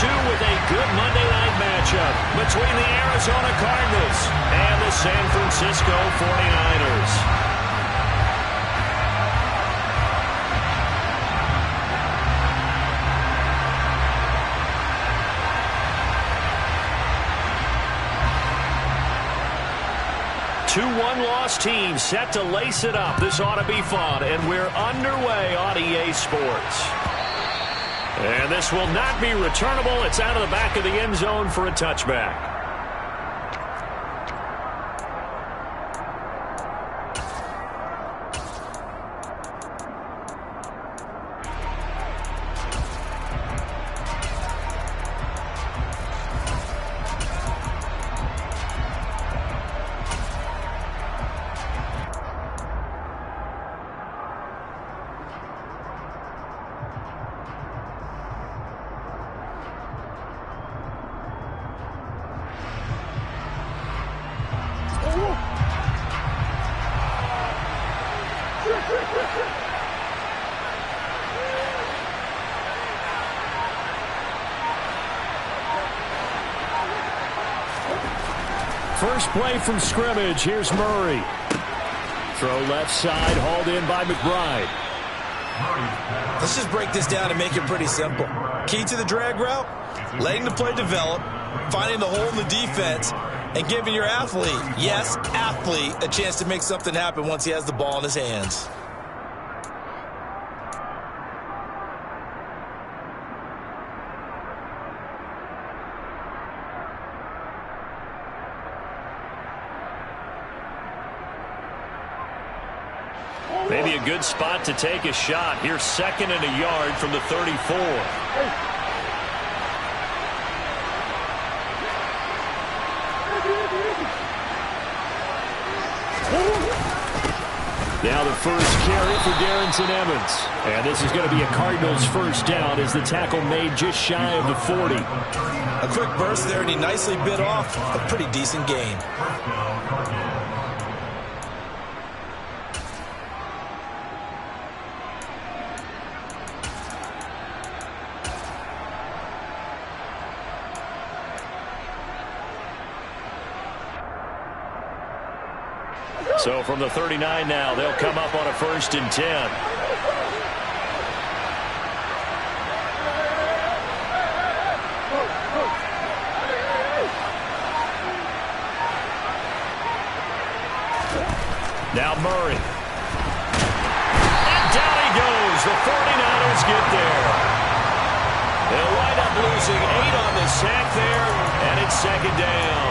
2 with a good Monday night matchup between the Arizona Cardinals and the San Francisco 49ers. Two one-loss teams set to lace it up. This ought to be fun, and we're underway on EA Sports. And this will not be returnable. It's out of the back of the end zone for a touchback. First play from scrimmage. Here's Murray. Throw left side, hauled in by McBride. Let's just break this down and make it pretty simple. Key to the drag route, letting the play develop, finding the hole in the defense, and giving your athlete, yes, athlete, a chance to make something happen once he has the ball in his hands. Maybe a good spot to take a shot. Here's 2nd and a yard from the 34. Now the first carry for Darrington Evans. And this is going to be a Cardinals first down as the tackle made just shy of the 40. A quick burst there, and he nicely bit off a pretty decent gain. So from the 39 now, they'll come up on a 1st and 10. Now Murray. And down he goes. The 49ers get there. They'll wind up losing 8 on the sack there, and it's 2nd down.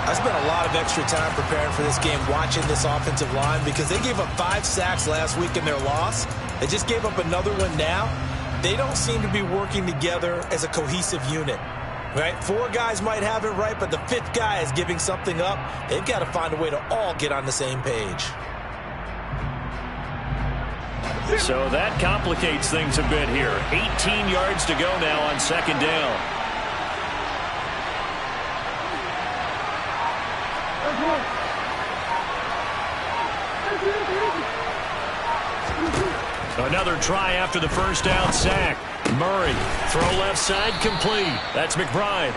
I spent a lot of extra time preparing for this game, watching this offensive line, because they gave up 5 sacks last week in their loss. They just gave up another one now. They don't seem to be working together as a cohesive unit, right? 4 guys might have it right, but the 5th guy is giving something up. They've got to find a way to all get on the same page. So that complicates things a bit here. 18 yards to go now on 2nd down. Another try after the first down sack. Murray, throw left side, complete. That's McBride.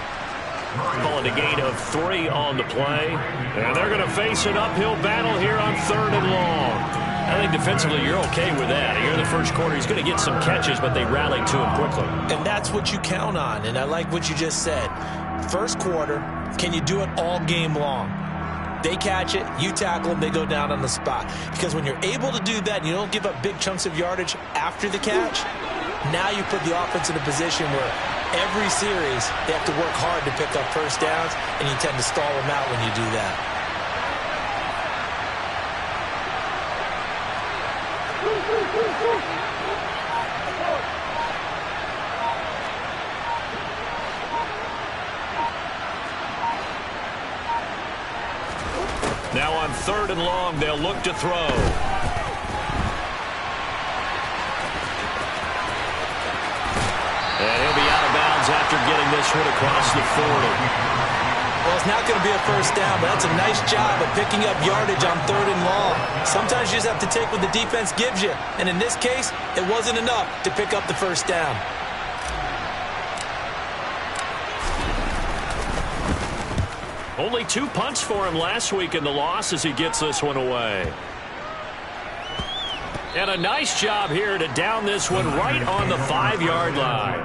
Calling a gain of 3 on the play. And they're going to face an uphill battle here on 3rd and long. I think defensively you're okay with that. Here in the first quarter, he's going to get some catches, but they rallied to him quickly. And that's what you count on, and I like what you just said. First quarter, can you do it all game long? They catch it, you tackle them, they go down on the spot. Because when you're able to do that and you don't give up big chunks of yardage after the catch, now you put the offense in a position where every series they have to work hard to pick up first downs, and you tend to stall them out when you do that. Now on 3rd and long, they'll look to throw. And he'll be out of bounds after getting this one across the 40. Well, it's not going to be a first down, but that's a nice job of picking up yardage on 3rd and long. Sometimes you just have to take what the defense gives you. And in this case, it wasn't enough to pick up the first down. Only 2 punts for him last week in the loss as he gets this one away. And a nice job here to down this one right on the 5-yard line.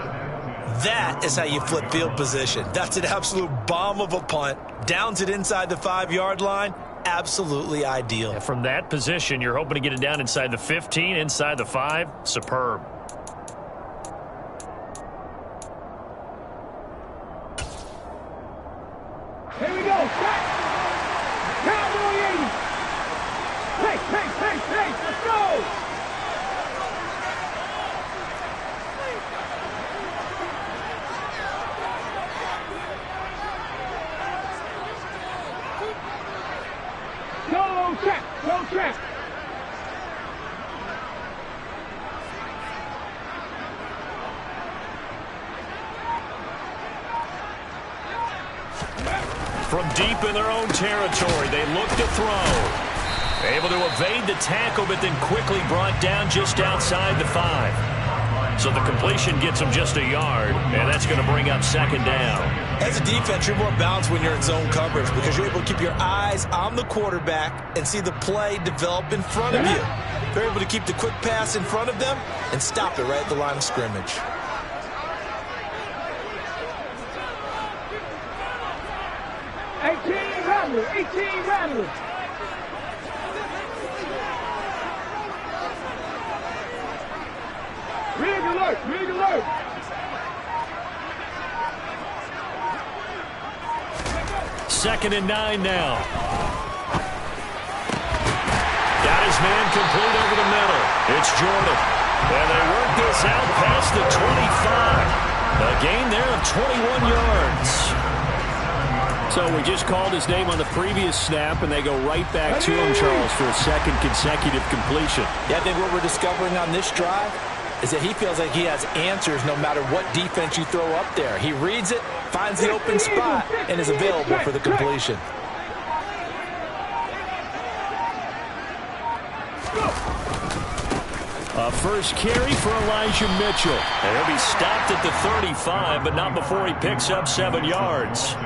That is how you flip field position. That's an absolute bomb of a punt. Downs it inside the 5-yard line. Absolutely ideal. And from that position, you're hoping to get it down inside the 15, inside the 5. Superb. Here we go. Cowboy 80. Pace. Let's go. Go track. From deep in their own territory, they look to throw. Able to evade the tackle, but then quickly brought down just outside the 5. So the completion gets them just a yard, and that's going to bring up 2nd down. As a defense, you're more balanced when you're in zone coverage because you're able to keep your eyes on the quarterback and see the play develop in front of you. You're able to keep the quick pass in front of them and stop it right at the line of scrimmage. Eighteen Rattler. Rig alert. 2nd and 9 now. Got his man complete over the middle. It's Jordan. And they work this out past the 25. A gain there of 21 yards. So we just called his name on the previous snap, and they go right back to him, Charles, for a 2nd consecutive completion. Yeah, I think what we're discovering on this drive is that he feels like he has answers no matter what defense you throw up there. He reads it, finds the open spot, and is available for the completion. A first carry for Elijah Mitchell. And he'll be stopped at the 35, but not before he picks up 7 yards.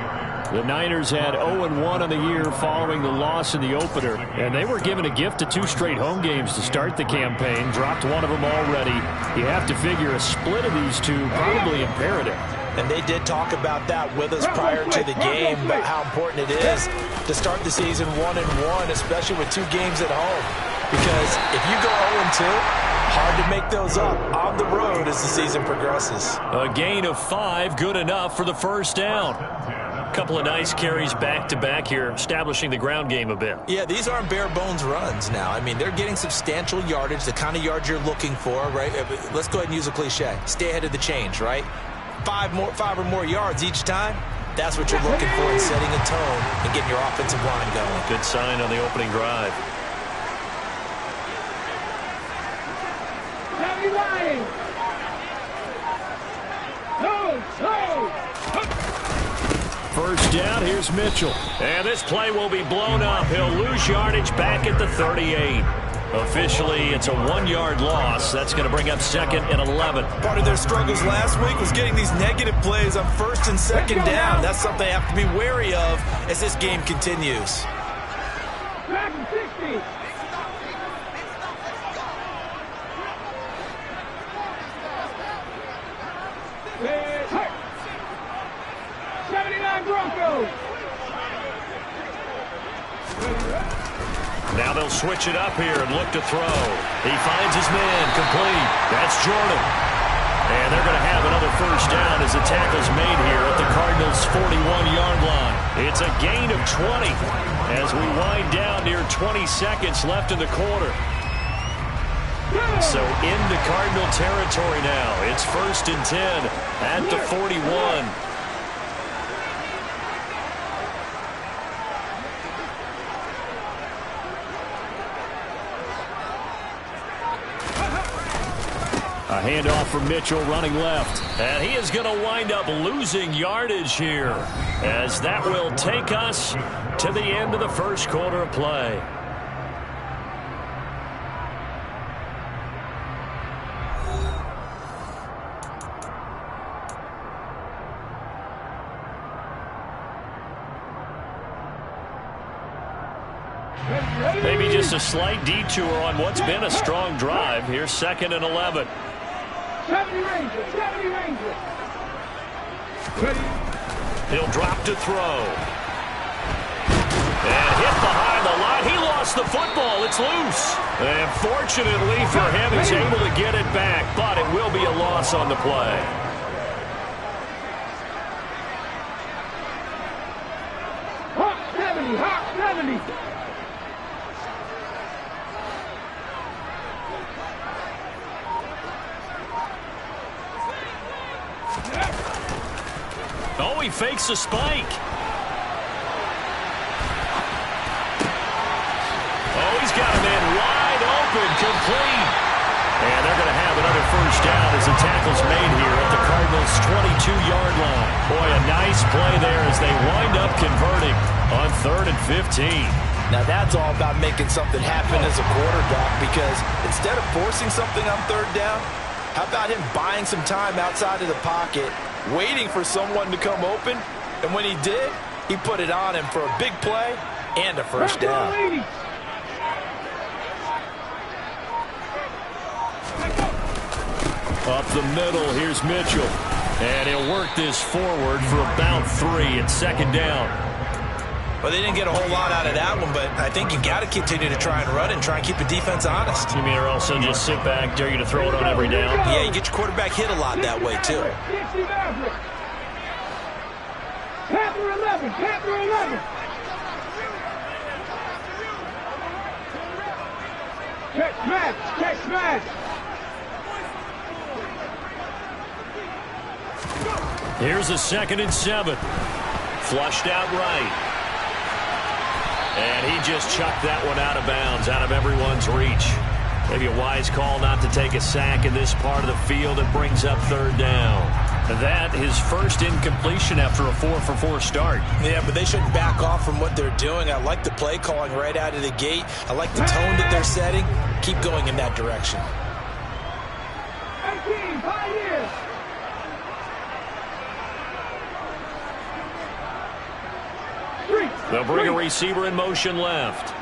The Niners had 0-1 on the year following the loss in the opener, and they were given a gift of 2 straight home games to start the campaign. Dropped one of them already. You have to figure a split of these 2 probably imperative. And they did talk about that with us prior to the game, about how important it is to start the season 1-1, especially with 2 games at home. Because if you go 0-2, hard to make those up on the road as the season progresses. A gain of 5, good enough for the first down. Couple of nice carries back-to-back here, establishing the ground game a bit. Yeah, these aren't bare-bones runs now. I mean, they're getting substantial yardage, the kind of yards you're looking for, right? Let's go ahead and use a cliche. Stay ahead of the change, right? 5 or more yards each time. That's what you're looking for in setting a tone and getting your offensive line going. Good sign on the opening drive. First down, here's Mitchell. And this play will be blown up. He'll lose yardage back at the 38. Officially, it's a 1-yard loss. That's going to bring up 2nd and 11. Part of their struggles last week was getting these negative plays on 1st and 2nd down. That's something they have to be wary of as this game continues. Back and 60. Hey. 79 Broncos. Now they'll switch it up here and look to throw. He finds his man complete. That's Jordan. And they're going to have another first down as the tackle's made here at the Cardinals' 41-yard line. It's a gain of 20 as we wind down near 20 seconds left in the quarter. So into Cardinal territory now. It's 1st and 10 at the 41. A handoff from Mitchell running left. And he is going to wind up losing yardage here as that will take us to the end of the first quarter of play. Maybe just a slight detour on what's been a strong drive. Here's 2nd and 11. 70 Rangers, 70 Rangers. He'll drop to throw. And hit behind the line. He lost the football. It's loose. And fortunately for him, he's able to get it back, but it will be a loss on the play. Hawk 70, Hawk 70. Oh, he fakes a spike. Oh, he's got a man wide open, complete. And they're going to have another first down as the tackle's made here at the Cardinals' 22-yard line. Boy, a nice play there as they wind up converting on 3rd and 15. Now that's all about making something happen as a quarterback, because instead of forcing something on 3rd down, how about him buying some time outside of the pocket, waiting for someone to come open, and when he did, he put it on him for a big play and a first down. Up the middle, here's Mitchell. And he'll work this forward for about 3 at 2nd down. Well, they didn't get a whole lot out of that one, but I think you got to continue to try and run and try and keep the defense honest. You mean or also just sit back, dare you to throw it on every down? Yeah, you get your quarterback hit a lot that way, too. Panther 11, Panther 11. Check smash, check smash. Here's a 2nd and 7. Flushed out right. And he just chucked that one out of bounds, out of everyone's reach. Maybe a wise call not to take a sack in this part of the field. It brings up 3rd down. That his first incompletion after a 4-for-4 start. Yeah, but they shouldn't back off from what they're doing. I like the play calling right out of the gate. I like the tone that they're setting. Keep going in that direction. 18, 5 years. They'll bring a receiver in motion left.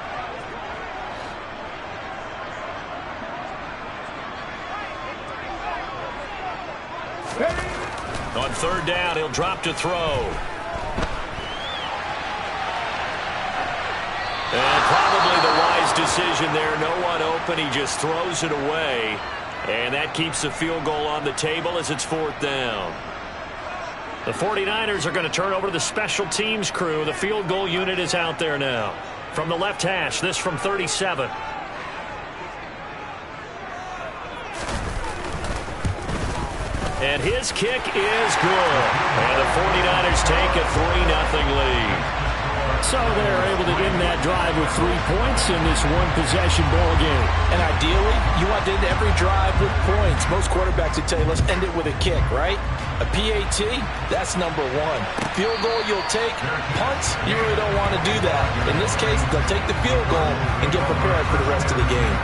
On 3rd down, he'll drop to throw. And probably the wise decision there. No one open. He just throws it away. And that keeps the field goal on the table as it's 4th down. The 49ers are going to turn over to the special teams crew. The field goal unit is out there now. From the left hash, this from 37. And his kick is good. And the 49ers take a 3-0 lead. So they're able to end that drive with 3 points in this one-possession ball game. And ideally, you want to end every drive with points. Most quarterbacks would tell you, let's end it with a kick, right? A PAT, that's number 1. Field goal you'll take. Punts, you really don't want to do that. In this case, they'll take the field goal and get prepared for the rest of the game.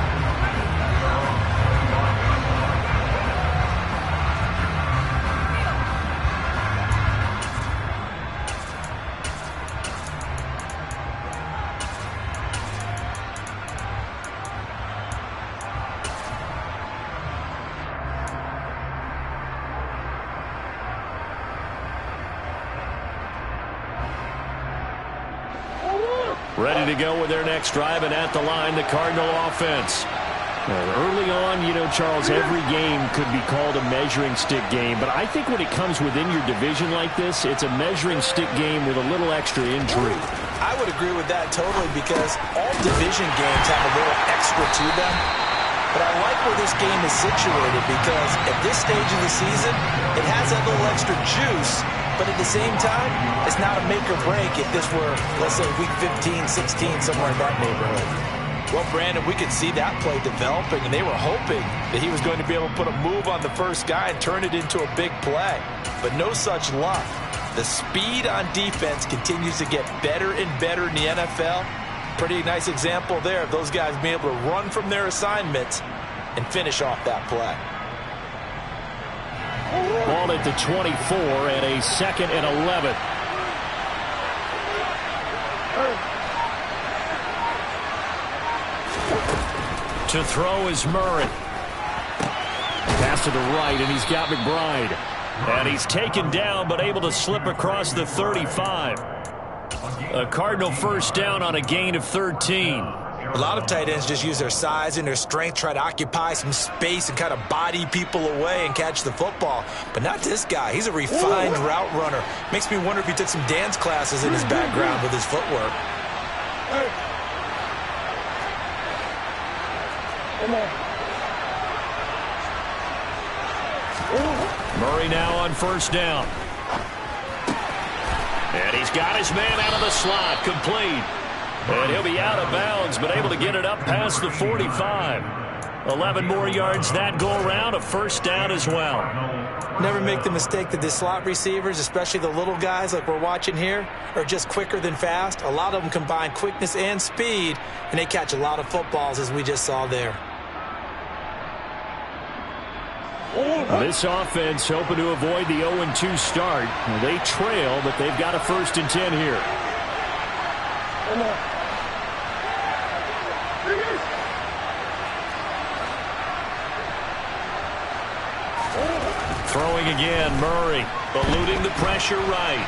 Ready to go with their next drive, and at the line, the Cardinal offense. Early on, you know, Charles, every game could be called a measuring stick game, but I think when it comes within your division like this, it's a measuring stick game with a little extra intrigue. I would agree with that totally, because all division games have a little extra to them. But I like where this game is situated, because at this stage of the season, it has that little extra juice. But at the same time, it's not a make or break if this were, let's say, week 15, 16, somewhere in that neighborhood. Well, Brandon, we could see that play developing, and they were hoping that he was going to be able to put a move on the first guy and turn it into a big play. But no such luck. The speed on defense continues to get better and better in the NFL. Pretty nice example there of those guys being able to run from their assignments and finish off that play. Ball at the 24 and a 2nd and 11. To throw is Murray. Pass to the right, and he's got McBride. And he's taken down, but able to slip across the 35. A Cardinal first down on a gain of 13. A lot of tight ends just use their size and their strength, try to occupy some space and kind of body people away and catch the football. But not this guy. He's a refined route runner. Makes me wonder if he took some dance classes in his background with his footwork. Murray now on first down. And he's got his man out of the slot, complete. And he'll be out of bounds, but able to get it up past the 45. 11 more yards that go around, a first down as well. Never make the mistake that the slot receivers, especially the little guys like we're watching here, are just quicker than fast. A lot of them combine quickness and speed, and they catch a lot of footballs, as we just saw there. This offense hoping to avoid the 0-2 start. They trail, but they've got a 1st and 10 here. Throwing again, Murray, eluding the pressure right.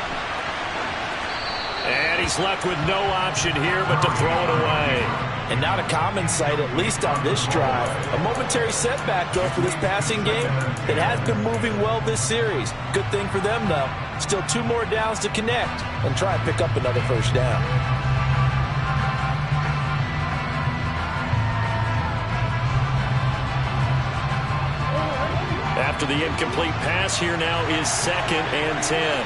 And he's left with no option here but to throw it away. And not a common sight, at least on this drive. A momentary setback, though, for this passing game that has been moving well this series. Good thing for them, though. Still 2 more downs to connect and try and pick up another first down. After the incomplete pass, here now is 2nd and 10.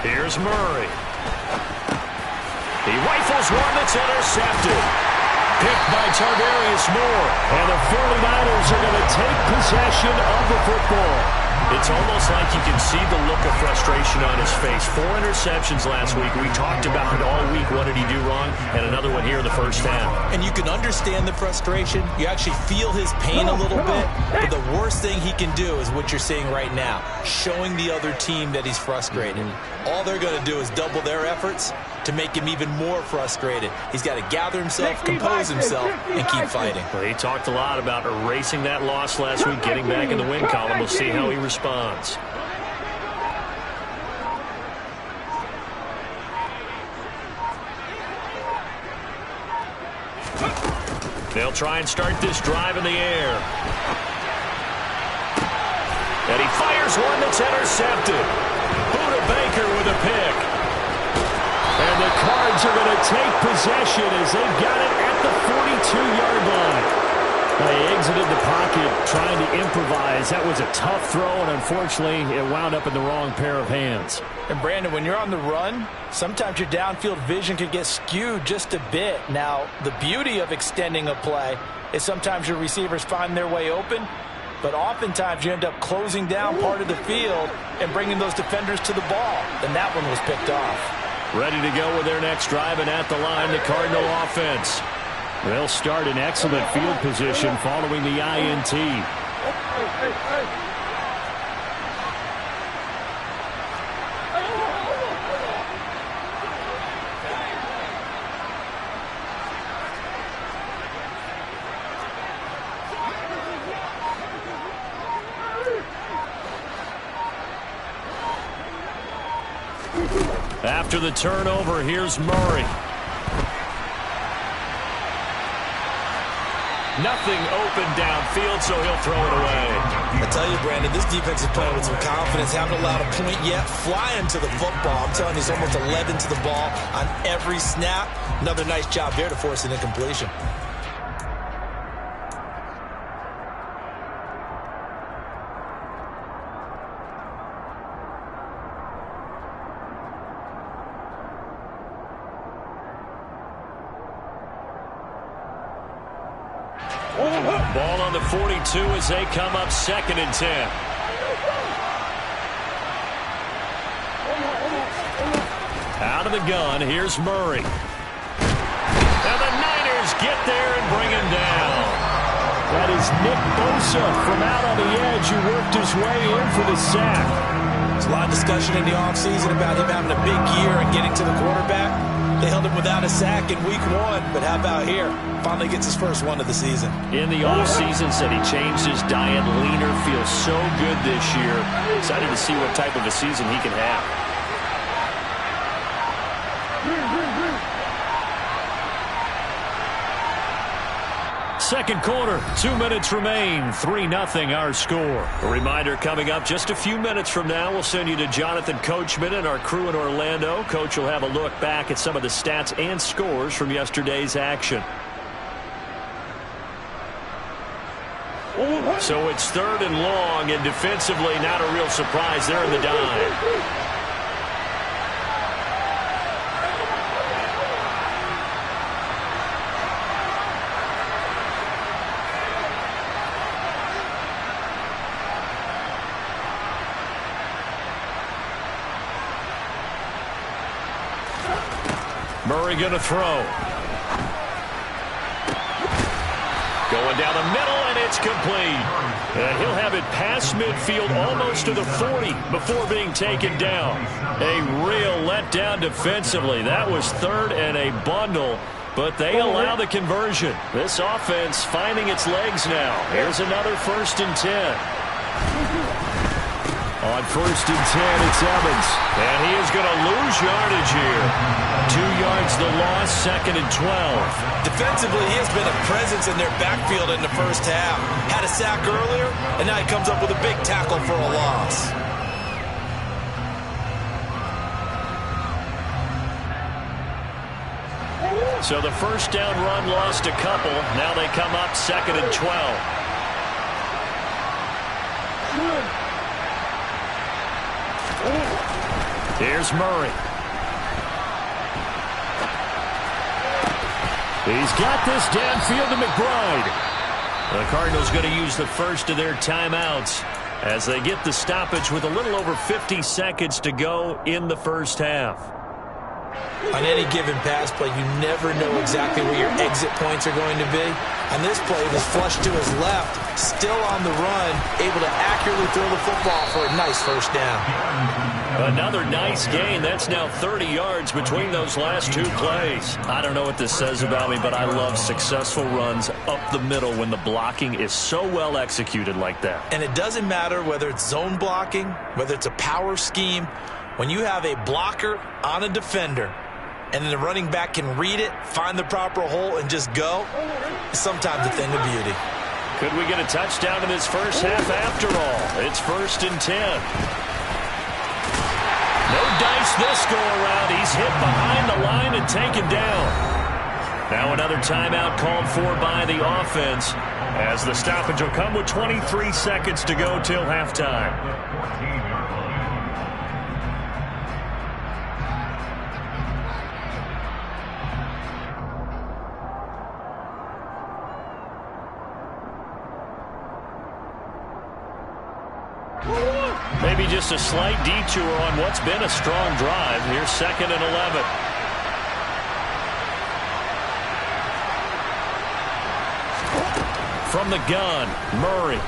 Here's Murray. He rifles one that's intercepted. Picked by Tarvarius Moore. And the 49ers are going to take possession of the football. It's almost like you can see the look of frustration on his face. 4 interceptions last week. We talked about it all week. What did he do wrong? And another one here in the first half. And you can understand the frustration. You actually feel his pain a little bit. But the worst thing he can do is what you're seeing right now, showing the other team that he's frustrated. All they're going to do is double their efforts to make him even more frustrated. He's got to gather himself, compose himself, and keep fighting. Well, he talked a lot about erasing that loss last week, getting back in the win column. We'll see how he responds. They'll try and start this drive in the air. And he fires one that's intercepted. Buda Baker with a pick. And the Cards are going to take possession as they've got it at the 42-yard line. They exited the pocket trying to improvise. That was a tough throw, and unfortunately, it wound up in the wrong pair of hands. And, Brandon, when you're on the run, sometimes your downfield vision can get skewed just a bit. Now, the beauty of extending a play is sometimes your receivers find their way open, but oftentimes you end up closing down part of the field and bringing those defenders to the ball. And that one was picked off. Ready to go with their next drive, and at the line, the Cardinal offense. They'll start in excellent field position following the INT. After the turnover, here's Murray. Nothing open downfield, so he'll throw it away. I tell you, Brandon, this defense is playing with some confidence. Haven't allowed a point yet. Flying to the football. I'm telling you, he's almost 11 to the ball on every snap. Another nice job there to force an incompletion. Ball on the 42 as they come up 2nd and 10. Out of the gun, here's Murray. And the Niners get there and bring him down. That is Nick Bosa from out on the edge who worked his way in for the sack. There's a lot of discussion in the offseason about him having a big year and getting to the quarterback. They held him without a sack in week 1, but how about here? Finally gets his first one of the season. In the offseason, said he changed his diet, leaner, feels so good this year. Excited to see what type of a season he can have. Second quarter, 2 minutes remain, 3-0 our score. A reminder coming up just a few minutes from now, we'll send you to Jonathan Coachman and our crew in Orlando. Coach will have a look back at some of the stats and scores from yesterday's action. So it's 3rd and long, and defensively not a real surprise there in the dime. Murray going to throw. Going down the middle, and it's complete. And he'll have it past midfield almost to the 40 before being taken down. A real letdown defensively. That was 3rd and a bundle, but they allow the conversion. This offense finding its legs now. Here's another 1st and 10. On 1st and 10, it's Evans. And he is going to lose yardage here. 2 yards the loss, 2nd and 12. Defensively, he has been a presence in their backfield in the first half. Had a sack earlier, and now he comes up with a big tackle for a loss. So the first down run lost a couple. Now they come up 2nd and 12. Here's Murray. He's got this downfield to McBride. The Cardinals going to use the first of their timeouts as they get the stoppage with a little over 50 seconds to go in the first half. On any given pass play, you never know exactly where your exit points are going to be. On this play, it was flushed to his left, still on the run, able to accurately throw the football for a nice first down. Another nice gain. That's now 30 yards between those last 2 plays. I don't know what this says about me, but I love successful runs up the middle when the blocking is so well executed like that. And it doesn't matter whether it's zone blocking, whether it's a power scheme. When you have a blocker on a defender and then the running back can read it, find the proper hole, and just go, it's sometimes a thing of beauty. Could we get a touchdown in this first half after all? It's 1st and 10. No dice this go around. He's hit behind the line and taken down. Now another timeout called for by the offense as the stoppage will come with 23 seconds to go till halftime. Maybe just a slight detour on what's been a strong drive. Here's 2nd and 11. From the gun, Murray.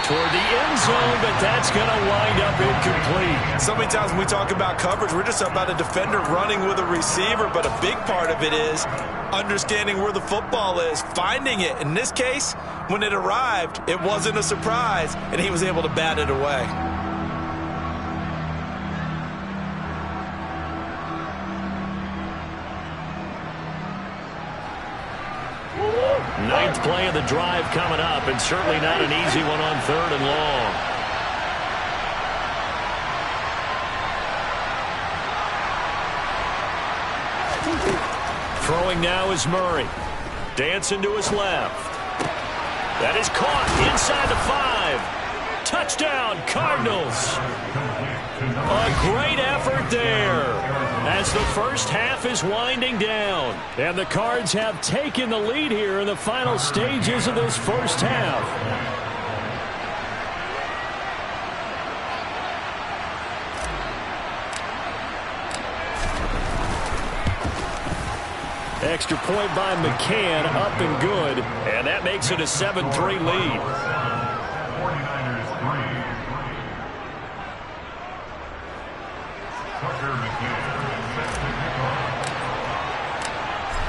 Toward the end zone, but that's going to wind up incomplete. So many times when we talk about coverage, we're just about a defender running with a receiver, but a big part of it is understanding where the football is, finding it. In this case, when it arrived, it wasn't a surprise, and he was able to bat it away. Ninth play of the drive coming up, and certainly not an easy one on 3rd and long. Throwing now is Murray. Dancing to his left. That is caught inside the 5. Touchdown, Cardinals. A great effort there as the first half is winding down. And the Cards have taken the lead here in the final stages of this first half. Extra point by McCann, up and good. And that makes it a 7-3 lead.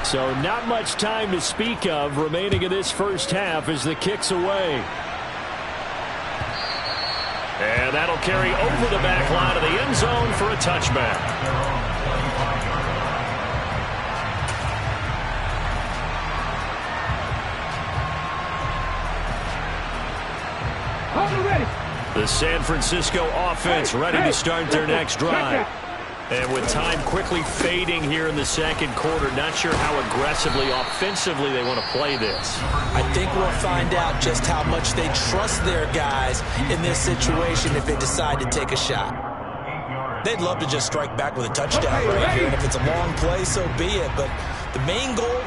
So not much time to speak of remaining in this first half as the kick's away. And that'll carry over the back line of the end zone for a touchback. The San Francisco offense ready to start their next drive. And with time quickly fading here in the second quarter, not sure how aggressively, offensively they want to play this. I think we'll find out just how much they trust their guys in this situation if they decide to take a shot. They'd love to just strike back with a touchdown right here, and if it's a long play, so be it. But the main goal,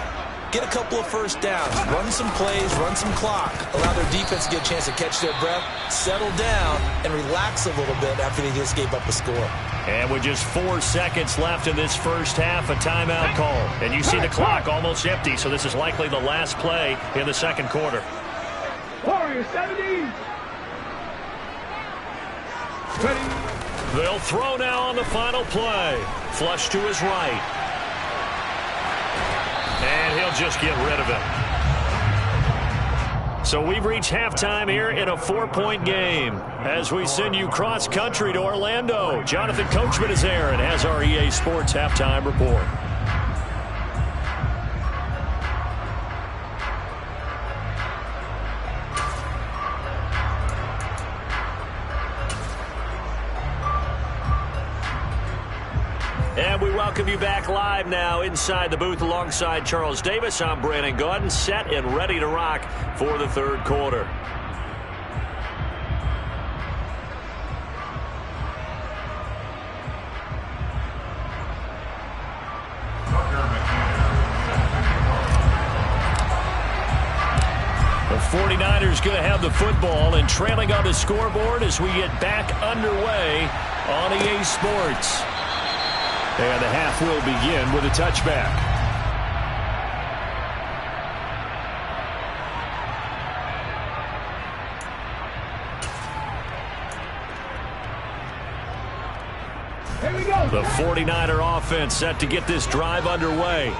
get a couple of first downs, run some plays, run some clock, allow their defense to get a chance to catch their breath, settle down, and relax a little bit after they just gave up a score. And with just 4 seconds left in this first half, a timeout call. And you see the clock almost empty, so this is likely the last play in the second quarter. Warriors 17. Ready. They'll throw now on the final play. Flush to his right. And he'll just get rid of it. So we've reached halftime here in a 4-point game. As we send you cross-country to Orlando, Jonathan Coachman is there and has our EA Sports halftime report. And we welcome you back live now inside the booth alongside Charles Davis. I'm Brandon Gaudin, set and ready to rock for the third quarter. The 49ers going to have the football and trailing on the scoreboard as we get back underway on EA Sports. And the half will begin with a touchback. Here we go. The 49er offense set to get this drive underway.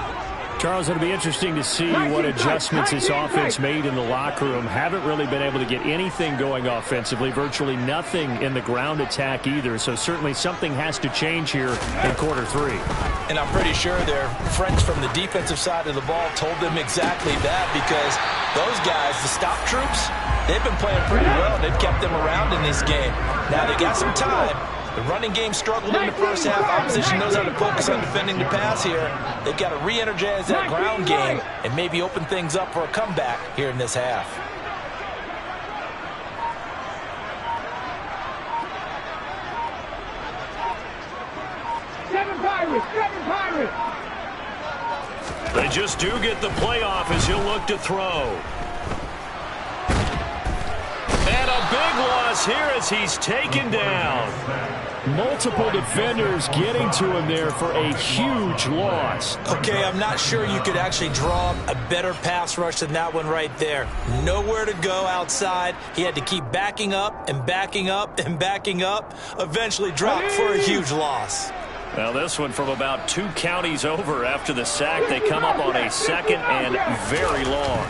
Charles, it'll be interesting to see what adjustments this offense made in the locker room. Haven't really been able to get anything going offensively, virtually nothing in the ground attack either. So certainly something has to change here in quarter three. And I'm pretty sure their friends from the defensive side of the ball told them exactly that, because those guys, the stop troops, they've been playing pretty well. They've kept them around in this game. Now they got some time. The running game struggled in the first half. Opposition knows how to focus on defending the pass here. They've got to re-energize that ground game and maybe open things up for a comeback here in this half. Seven Pirates, seven Pirates. They just do get the playoff as he'll look to throw. And a big loss here as he's taken down. Multiple defenders getting to him there for a huge loss. Okay, I'm not sure you could actually draw a better pass rush than that one right there. Nowhere to go outside. He had to keep backing up and backing up and backing up. Eventually dropped for a huge loss. Now this one from about 2 counties over after the sack. They come up on a second and very long.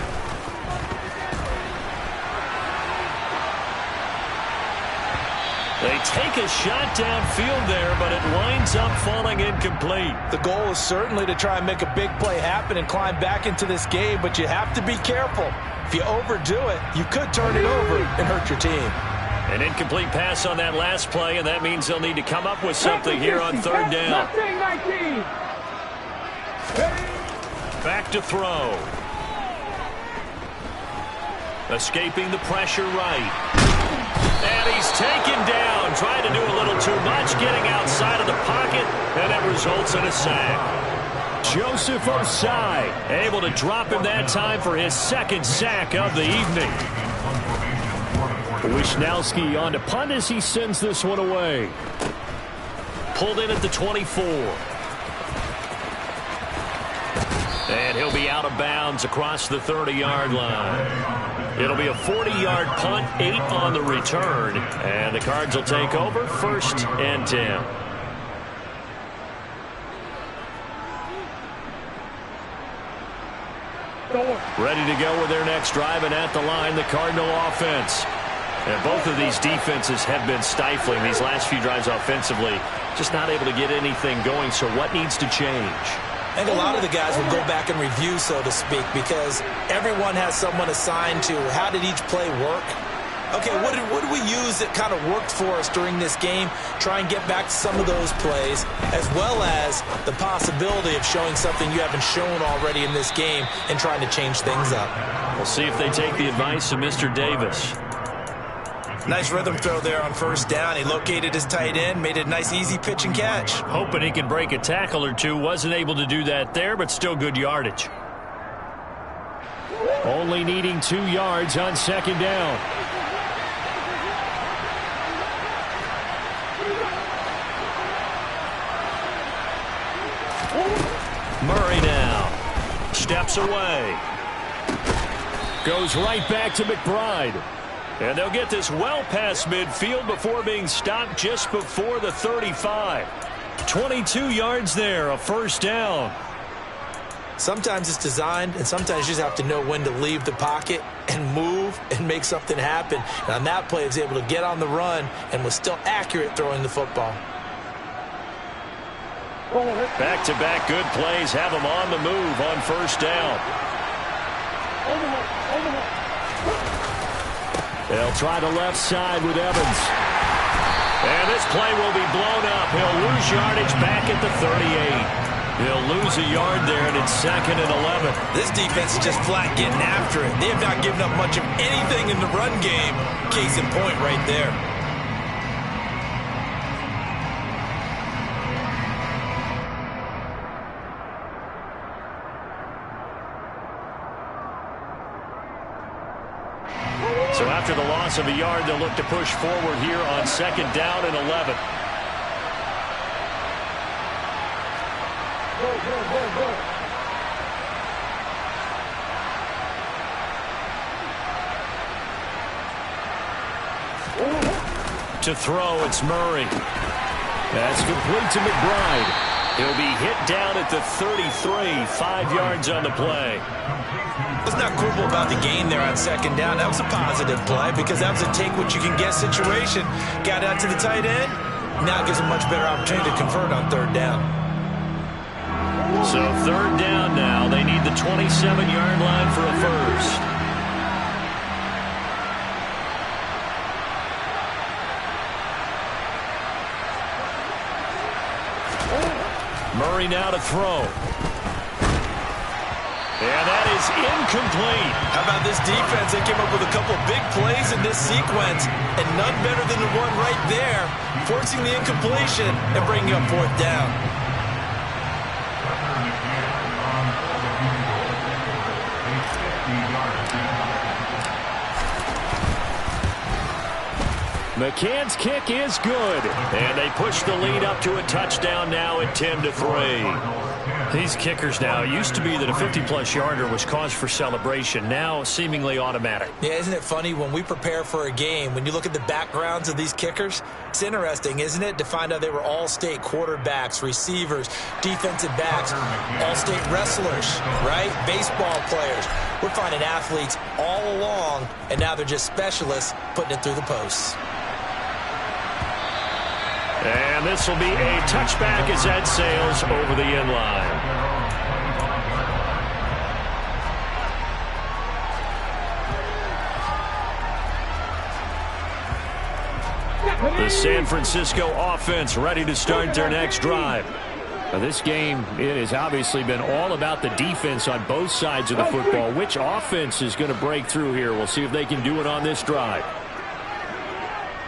They take a shot downfield there, but it winds up falling incomplete. The goal is certainly to try and make a big play happen and climb back into this game, but you have to be careful. If you overdo it, you could turn it over and hurt your team. An incomplete pass on that last play, and that means they'll need to come up with something here on third down. Back to throw. Escaping the pressure right. And he's taken down, trying to do a little too much, getting outside of the pocket, and it results in a sack. Joseph Osai able to drop him that time for his second sack of the evening. Wishnowski on to punt as he sends this one away. Pulled in at the 24. And he'll be out of bounds across the 30-yard line. It'll be a 40-yard punt, 8 on the return. And the Cards will take over, 1st and 10. Ready to go with their next drive, and at the line, the Cardinal offense. And both of these defenses have been stifling these last few drives offensively. Just not able to get anything going, so what needs to change? I think a lot of the guys will go back and review, so to speak, because everyone has someone assigned to how did each play work. Okay, what did we use that kind of worked for us during this game? Try and get back to some of those plays, as well as the possibility of showing something you haven't shown already in this game and trying to change things up. We'll see if they take the advice of Mr. Davis. Nice rhythm throw there on 1st down. He located his tight end, made it a nice easy pitch and catch. Hoping he could break a tackle or two. Wasn't able to do that there, but still good yardage. Only needing 2 yards on 2nd down. Murray now steps away. Goes right back to McBride. And they'll get this well past midfield before being stopped just before the 35. 22 yards there, a 1st down. Sometimes it's designed, and sometimes you just have to know when to leave the pocket and move and make something happen. And on that play, he was able to get on the run and was still accurate throwing the football. Back-to-back good plays have them on the move on 1st down. They'll try the left side with Evans. And this play will be blown up. He'll lose yardage back at the 38. He'll lose a yard there, and it's 2nd and 11. This defense is just flat getting after it. They have not given up much of anything in the run game. Case in point right there. So after the loss of a yard, they'll look to push forward here on 2nd down and 11. To throw, it's Murray. That's complete to McBride. He'll be hit down at the 33, 5 yards on the play. Let's not quibble about the gain there on 2nd down. That was a positive play because that was a take-what-you-can-get situation. Got out to the tight end. Now it gives him a much better opportunity to convert on 3rd down. So 3rd down now. They need the 27-yard line for a 1st. Murray now to throw. And that is incomplete. How about this defense? They came up with a couple big plays in this sequence, and none better than the one right there, forcing the incompletion and bringing up 4th down. McCann's kick is good. And they push the lead up to a touchdown now at 10-3. These kickers now, used to be that a 50-plus yarder was cause for celebration. Now seemingly automatic. Yeah, isn't it funny when we prepare for a game, when you look at the backgrounds of these kickers, it's interesting, isn't it, to find out they were all-state quarterbacks, receivers, defensive backs, all-state wrestlers, right? Baseball players. We're finding athletes all along, and now they're just specialists putting it through the posts. And this will be a touchback as that sails over the end line. The San Francisco offense ready to start their next drive. Now this game, it has obviously been all about the defense on both sides of the football. Which offense is going to break through here? We'll see if they can do it on this drive.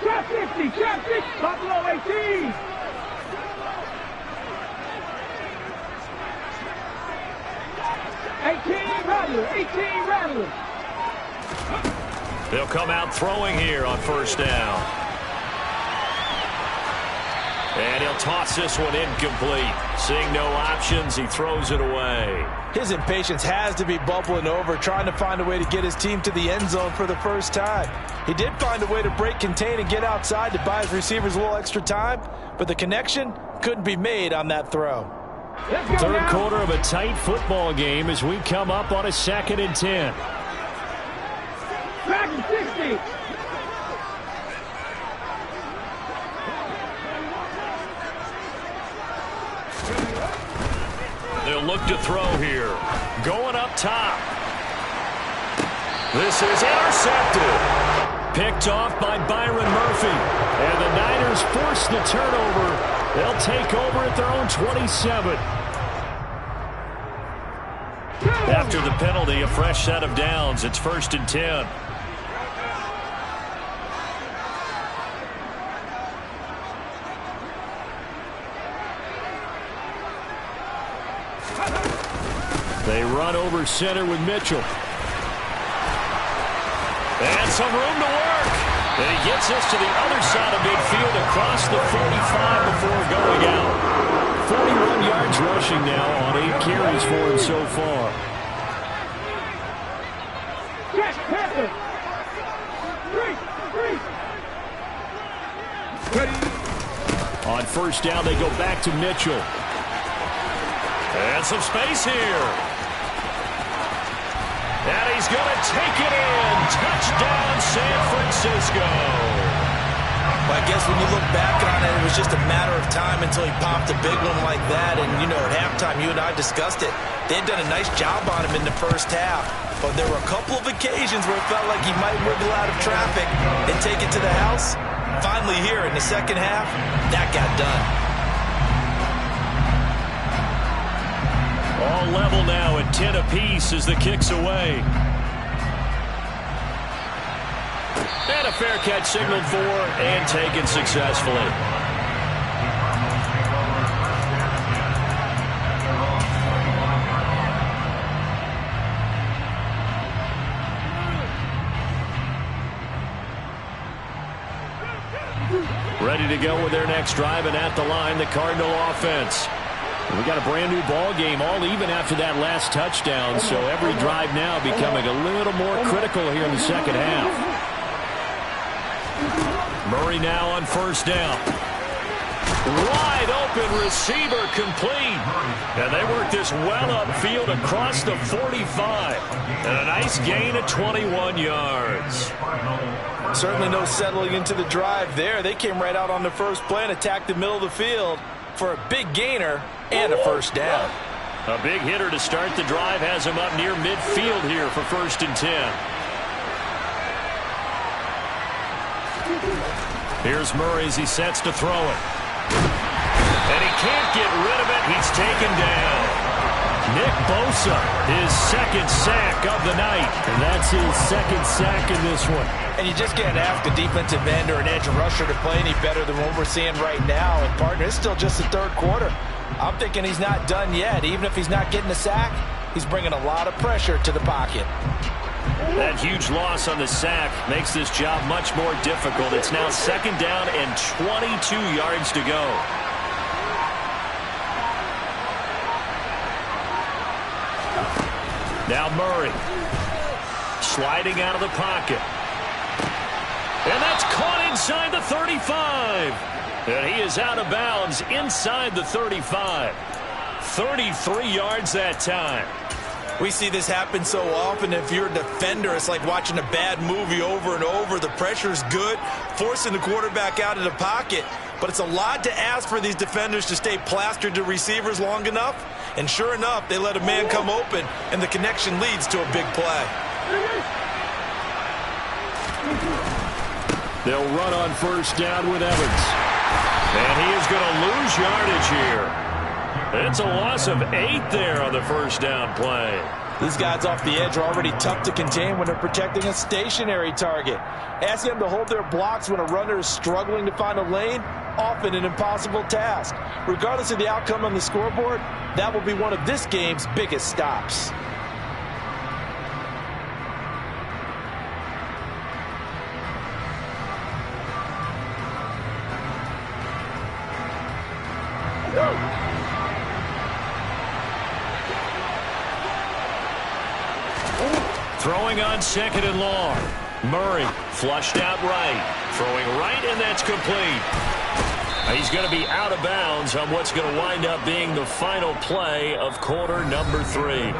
Trap 50, trap 50, Buffalo 18. Rattler. They'll come out throwing here on 1st down. And he'll toss this one incomplete. Seeing no options, he throws it away. His impatience has to be bubbling over, trying to find a way to get his team to the end zone for the first time. He did find a way to break contain and get outside to buy his receivers a little extra time, but the connection couldn't be made on that throw. Third quarter of a tight football game as we come up on a 2nd and 10. Back and 60. They'll look to throw here. Going up top. This is intercepted. Picked off by Byron Murphy. And the Niners force the turnover. They'll take over at their own 27. After the penalty, a fresh set of downs. It's 1st and 10. They run over center with Mitchell. And some room to work. And he gets us to the other side of midfield across the 45 before going out. 41 yards rushing now on 8 carries for him so far. Catch, Panther. 3. Ready. On 1st down, they go back to Mitchell. And some space here. And he's going to take it in. Touchdown, San Francisco. Well, I guess when you look back on it, it was just a matter of time until he popped a big one like that. And, you know, at halftime, you and I discussed it. They had done a nice job on him in the first half. But there were a couple of occasions where it felt like he might wiggle out of traffic and take it to the house. Finally here in the second half, that got done. All level now at 10 apiece as the kick's away. And a fair catch signaled for and taken successfully. Ready to go with their next drive, and at the line, the Cardinal offense. We got a brand new ball game, all even after that last touchdown, so every drive now becoming a little more critical here in the second half. Murray now on 1st down. Wide open receiver complete. And they work this well upfield across the 45. And a nice gain of 21 yards. Certainly no settling into the drive there. They came right out on the first play and attacked the middle of the field for a big gainer and a 1st down. A big hitter to start the drive has him up near midfield here for 1st and 10. Here's Murray as he sets to throw it. And he can't get rid of it. He's taken down. Nick Bosa, his 2nd sack of the night. And that's his 2nd sack in this one. And you just can't ask a defensive end or an edge rusher to play any better than what we're seeing right now. And, partner, it's still just the 3rd quarter. I'm thinking he's not done yet. Even if he's not getting a sack, he's bringing a lot of pressure to the pocket. That huge loss on the sack makes this job much more difficult. It's now 2nd down and 22 yards to go. Now Murray sliding out of the pocket. And that's caught inside the 35. And he is out of bounds inside the 35. 33 yards that time. We see this happen so often. If you're a defender, it's like watching a bad movie over and over. The pressure's good, forcing the quarterback out of the pocket. But it's a lot to ask for these defenders to stay plastered to receivers long enough. And sure enough, they let a man come open, and the connection leads to a big play. They'll run on 1st down with Evans. And he is going to lose yardage here. It's a loss of 8 there on the 1st down play. These guys off the edge are already tough to contain when they're protecting a stationary target. Asking them to hold their blocks when a runner is struggling to find a lane, often an impossible task. Regardless of the outcome on the scoreboard, that will be one of this game's biggest stops. Throwing on 2nd and long. Murray flushed out right. Throwing right, and that's complete. He's going to be out of bounds on what's going to wind up being the final play of quarter number 3.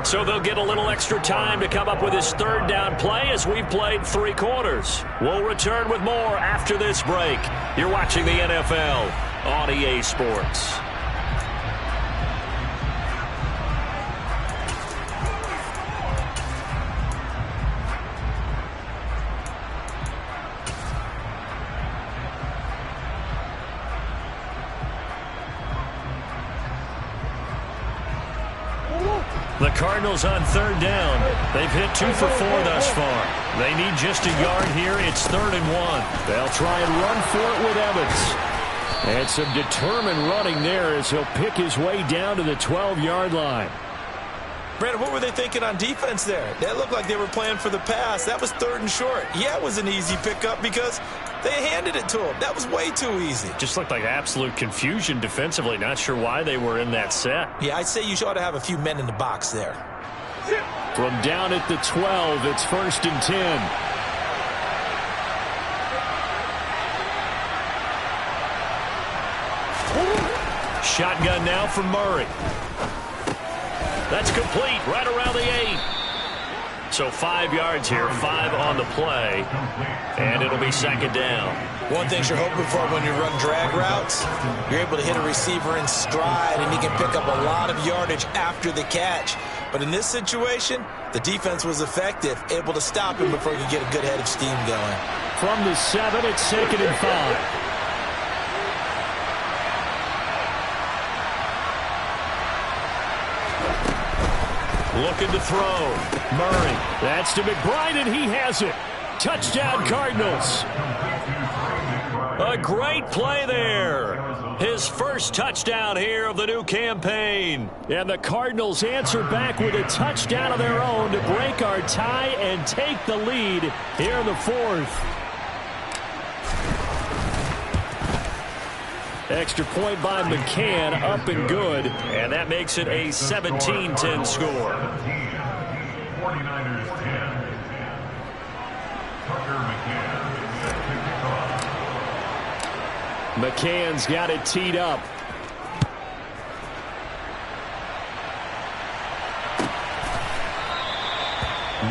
So they'll get a little extra time to come up with his 3rd down play as we've played 3 quarters. We'll return with more after this break. You're watching the NFL on EA Sports. The Cardinals on 3rd down. They've hit 2 for 4 thus far. They need just a yard here. It's 3rd and 1. They'll try and run for it with Evans. And some determined running there as he'll pick his way down to the 12-yard line. Brandon, what were they thinking on defense there? That looked like they were playing for the pass. That was 3rd and short. Yeah, it was an easy pickup because they handed it to him. That was way too easy. Just looked like absolute confusion defensively. Not sure why they were in that set. Yeah, I'd say you ought to have a few men in the box there. From down at the 12, it's 1st and 10. Shotgun now from Murray. That's complete right around the 8. So 5 yards here, 5 on the play, and it'll be 2nd down. One thing you're hoping for when you run drag routes, you're able to hit a receiver in stride, and he can pick up a lot of yardage after the catch. But in this situation, the defense was effective, able to stop him before he could get a good head of steam going. From the 7, it's 2nd and 5. Looking to throw. Murray. That's to McBride, and he has it. Touchdown, Cardinals. A great play there. His first touchdown here of the new campaign. And the Cardinals answer back with a touchdown of their own to break our tie and take the lead here in the 4th. Extra point by McCann, up and good. And that makes it a 17-10 score. 49ers 10. McCann's got it teed up.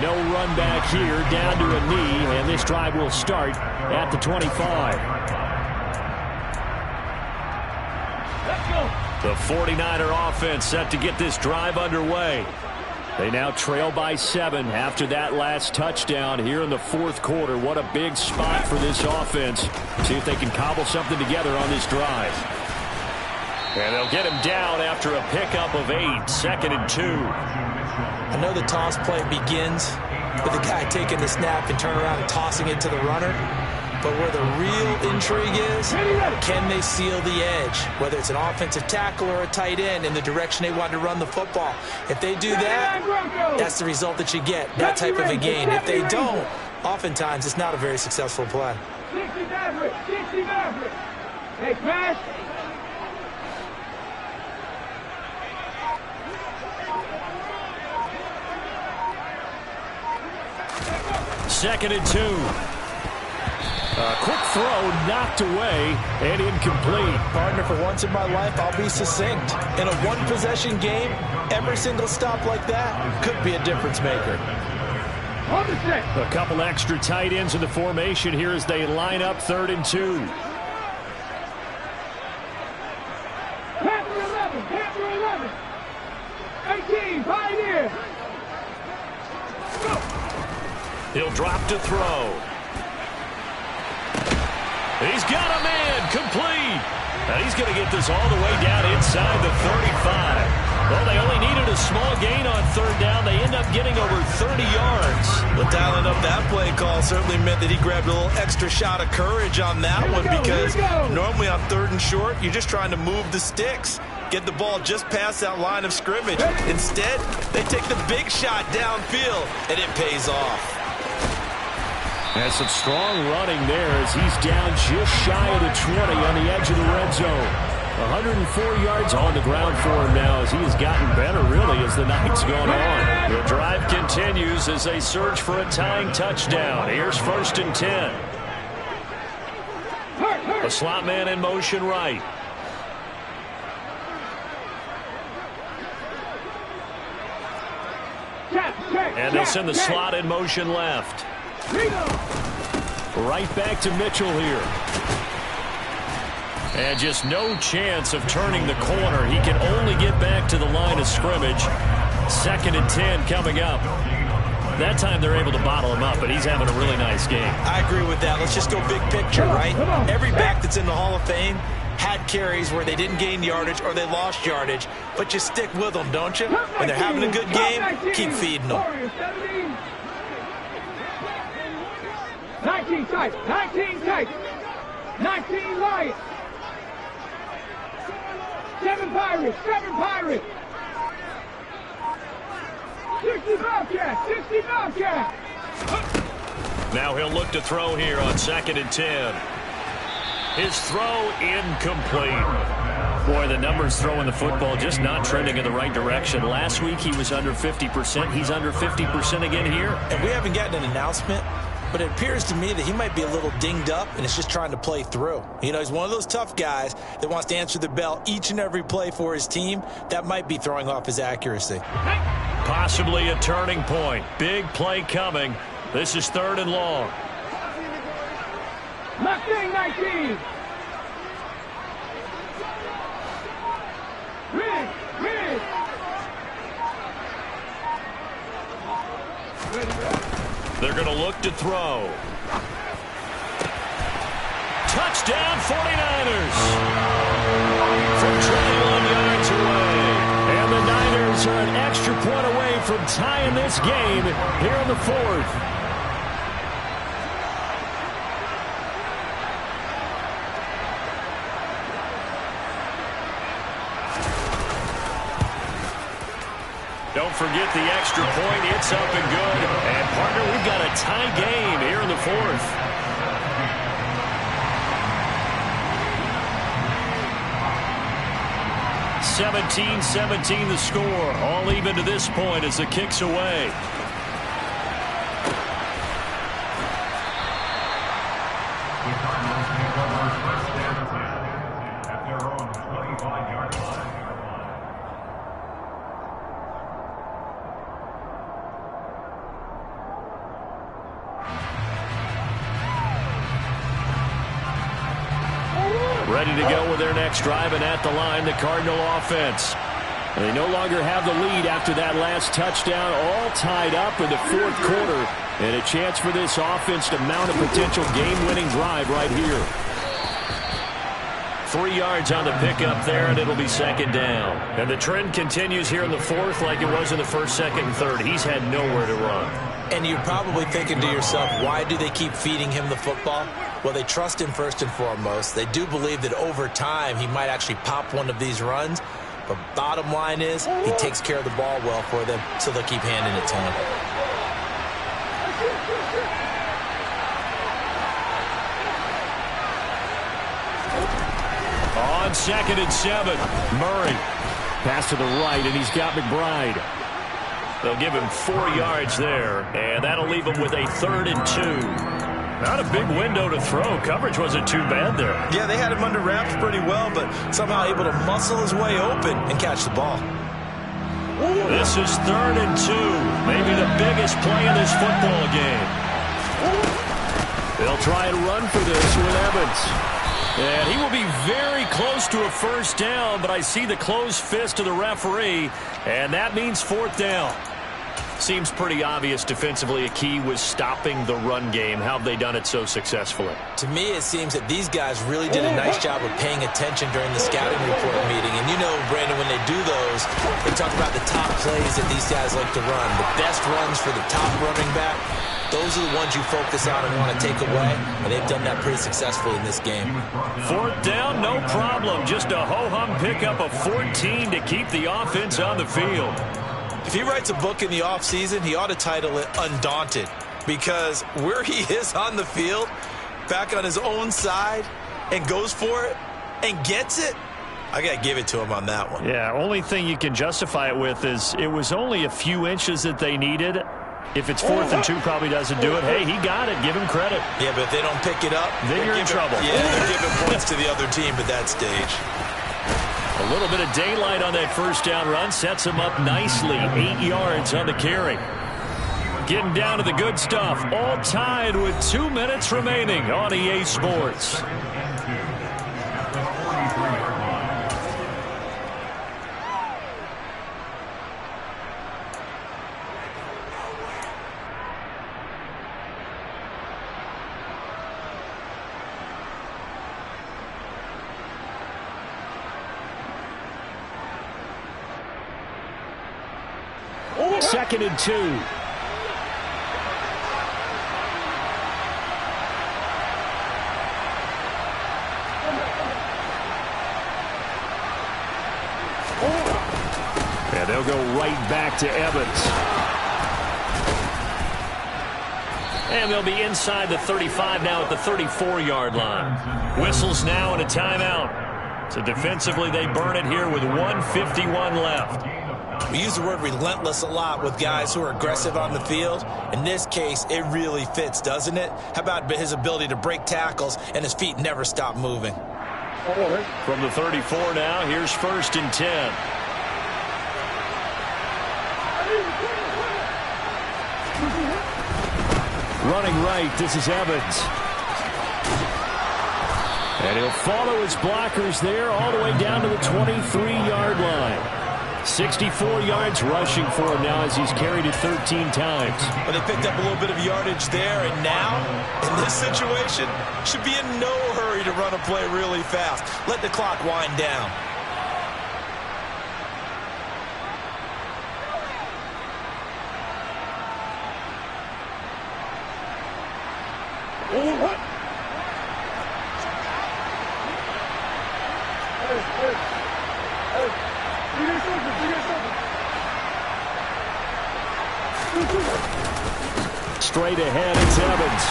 No run back here, down to a knee, and this drive will start at the 25. The 49er offense set to get this drive underway. They now trail by 7 after that last touchdown here in the 4th quarter. What a big spot for this offense. See if they can cobble something together on this drive. And they'll get him down after a pickup of 8, 2nd and 2. I know the toss play begins with the guy taking the snap and turn around and tossing it to the runner. But where the real intrigue is, can they seal the edge? Whether it's an offensive tackle or a tight end in the direction they want to run the football. If they do that, that's the result that you get, that type of a gain. If they don't, oftentimes it's not a very successful play. 60 Maverick. Hey, Crash. Second and 2. A quick throw knocked away and incomplete. Partner, for once in my life, I'll be succinct. In a one-possession game, every single stop like that could be a difference maker. A couple extra tight ends in the formation here as they line up 3rd and 2. Panther 11. 18, Pioneer. He'll drop to throw. He's got a man, complete. And he's going to get this all the way down inside the 35. Well, they only needed a small gain on 3rd down. They end up getting over 30 yards. Well, dialing up that play call certainly meant that he grabbed a little extra shot of courage on that one because normally on 3rd and short, you're just trying to move the sticks, get the ball just past that line of scrimmage. Instead, they take the big shot downfield, and it pays off. And some strong running there as he's down just shy of the 20 on the edge of the red zone. 104 yards on the ground for him now as he has gotten better, really, as the night's gone on. The drive continues as they search for a tying touchdown. Here's 1st and 10. A slot man in motion right. And they'll send the slot in motion left. Right back to Mitchell here. And just no chance of turning the corner. He can only get back to the line of scrimmage. 2nd and 10 coming up. That time they're able to bottle him up, but he's having a really nice game. I agree with that. Let's just go big picture, right? Every back that's in the Hall of Fame had carries where they didn't gain yardage or they lost yardage, but you stick with them, don't you? When they're having a good game, keep feeding them. 19 tight, 19 tight, 19 Lions. 7 Pirates, 7 Pirates. 60 Bobcats, 60 Bobcats. Now he'll look to throw here on 2nd and 10. His throw incomplete. Boy, the numbers throwing the football just not trending in the right direction. Last week he was under 50%. He's under 50% again here. And we haven't gotten an announcement, but it appears to me that he might be a little dinged up and is just trying to play through. You know, he's one of those tough guys that wants to answer the bell each and every play for his team. That might be throwing off his accuracy. Possibly a turning point. Big play coming. This is 3rd and long. Mustang 19. Rig. They're going to look to throw. Touchdown 49ers. From 21 yards away. And the Niners are an extra point away from tying this game here in the 4th. Don't forget the extra point. It's up and good. And, partner, we've got a tie game here in the 4th. (17-17) the score. All even to this point as the kick's away. Ready to go with their next drive, and at the line, the Cardinal offense. They no longer have the lead after that last touchdown, all tied up in the 4th quarter, and a chance for this offense to mount a potential game-winning drive right here. 3 yards on the pickup there, and it'll be 2nd down. And the trend continues here in the 4th like it was in the 1st, 2nd, and 3rd. He's had nowhere to run. And you're probably thinking to yourself, why do they keep feeding him the football? Well, they trust him first and foremost. They do believe that over time he might actually pop one of these runs. But bottom line is he takes care of the ball well for them, so they'll keep handing it to him. On 2nd and 7, Murray. Pass to the right, and he's got McBride. They'll give him 4 yards there, and that'll leave him with a 3rd and 2. Not a big window to throw. Coverage wasn't too bad there. Yeah, they had him under wraps pretty well, but somehow able to muscle his way open and catch the ball. This is 3rd and 2. Maybe the biggest play in this football game. They'll try and run for this with Evans. And he will be very close to a 1st down, but I see the closed fist of the referee, and that means 4th down. Seems pretty obvious defensively a key was stopping the run game. How have they done it so successfully? To me, it seems that these guys really did a nice job of paying attention during the scouting report meeting. And you know, Brandon, when they do those, they talk about the top plays that these guys like to run. The best runs for the top running back, those are the ones you focus on and want to take away. And they've done that pretty successfully in this game. 4th down, no problem. Just a ho-hum pickup of 14 to keep the offense on the field. If he writes a book in the offseason, he ought to title it Undaunted, because where he is on the field, back on his own side, and goes for it and gets it, I got to give it to him on that one. Yeah, only thing you can justify it with is it was only a few inches that they needed. If it's 4th and 2, probably doesn't do it. Hey, he got it. Give him credit. Yeah, but if they don't pick it up, then you're in trouble. Yeah, they're giving points to the other team at that stage. A little bit of daylight on that first down run sets him up nicely. 8 yards on the carry. Getting down to the good stuff. All tied with 2 minutes remaining on EA Sports. Second and 2. Yeah, they'll go right back to Evans. And they'll be inside the 35 now at the 34-yard line. Whistles now and a timeout. So defensively they burn it here with 1:51 left. We use the word relentless a lot with guys who are aggressive on the field. In this case, it really fits, doesn't it? How about his ability to break tackles and his feet never stop moving? From the 34 now, here's 1st and 10. Running right, this is Evans. And he'll follow his blockers there all the way down to the 23-yard line. 64 yards rushing for him now as he's carried it 13 times. Well, they picked up a little bit of yardage there, and now, in this situation, should be in no hurry to run a play really fast. Let the clock wind down. Straight ahead, it's Evans.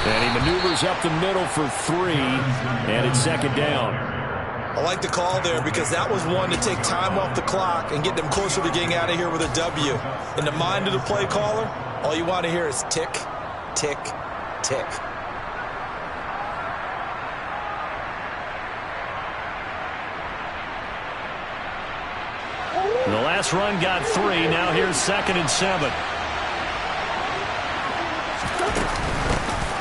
And he maneuvers up the middle for 3, and it's 2nd down. I like the call there because that was one to take time off the clock and get them closer to getting out of here with a W. In the mind of the play caller, all you want to hear is tick, tick, tick. The last run got 3. Now here's 2nd and 7.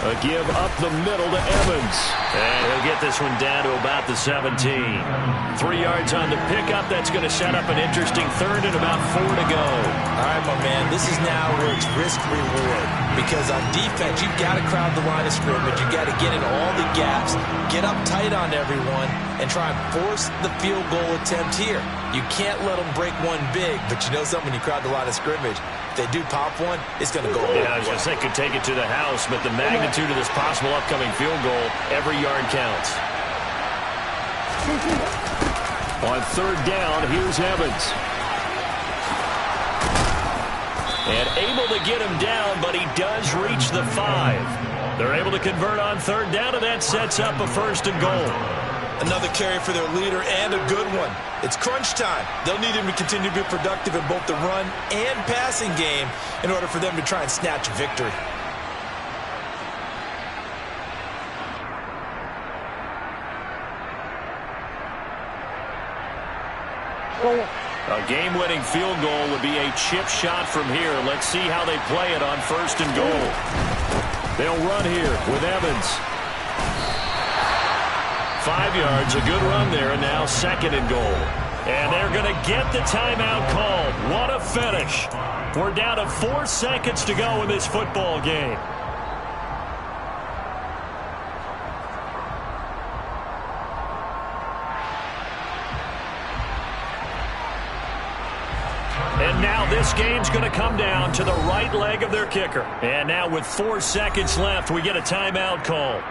A give up the middle to Evans. And he'll get this one down to about the 17. 3 yards on the pickup. That's going to set up an interesting 3rd and about 4 to go. All right, my man, this is now where it's risk-reward. Because on defense, you've got to crowd the line of scrimmage. You've got to get in all the gaps, get up tight on everyone, and try and force the field goal attempt here. You can't let them break one big, but you know something, when you crowd the line of scrimmage, if they do pop one, it's going to go away. Yeah, I was going to say, could take it to the house, but the magnitude of this possible upcoming field goal, every yard counts. On 3rd down, here's Evans. And able to get him down, but he does reach the 5. They're able to convert on 3rd down, and that sets up a 1st and goal. Another carry for their leader, and a good one. It's crunch time. They'll need him to continue to be productive in both the run and passing game in order for them to try and snatch victory. A game-winning field goal would be a chip shot from here. Let's see how they play it on 1st and goal. They'll run here with Evans. 5 yards, a good run there, and now 2nd and goal. And they're going to get the timeout called. What a finish. We're down to 4 seconds to go in this football game. And now this game's going to come down to the right leg of their kicker. And now with 4 seconds left, we get a timeout call.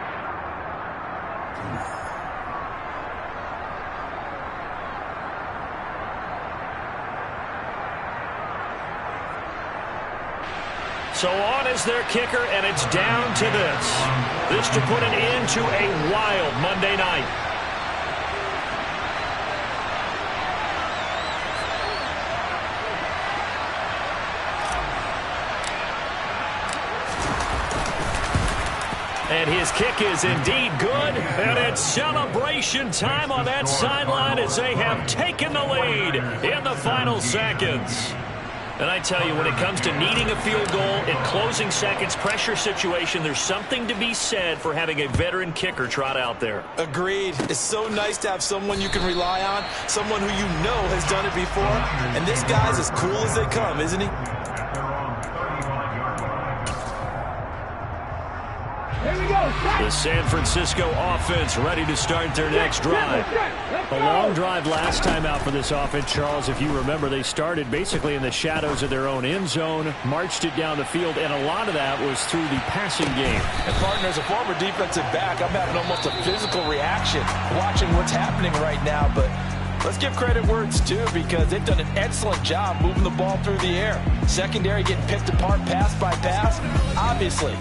So on is their kicker, and it's down to this. This to put an end to a wild Monday night. And his kick is indeed good. And it's celebration time on that sideline as they have taken the lead in the final seconds. And I tell you, when it comes to needing a field goal in closing seconds, pressure situation, there's something to be said for having a veteran kicker trot out there. Agreed. It's so nice to have someone you can rely on, someone who you know has done it before. And this guy's as cool as they come, isn't he? Here we go. The San Francisco offense ready to start their next drive. A long drive last time out for this offense, Charles. If you remember, they started basically in the shadows of their own end zone, marched it down the field, and a lot of that was through the passing game. And partner, as a former defensive back, I'm having almost a physical reaction watching what's happening right now. But let's give credit where it's due, because they've done an excellent job moving the ball through the air. Secondary getting picked apart pass by pass. Obviously,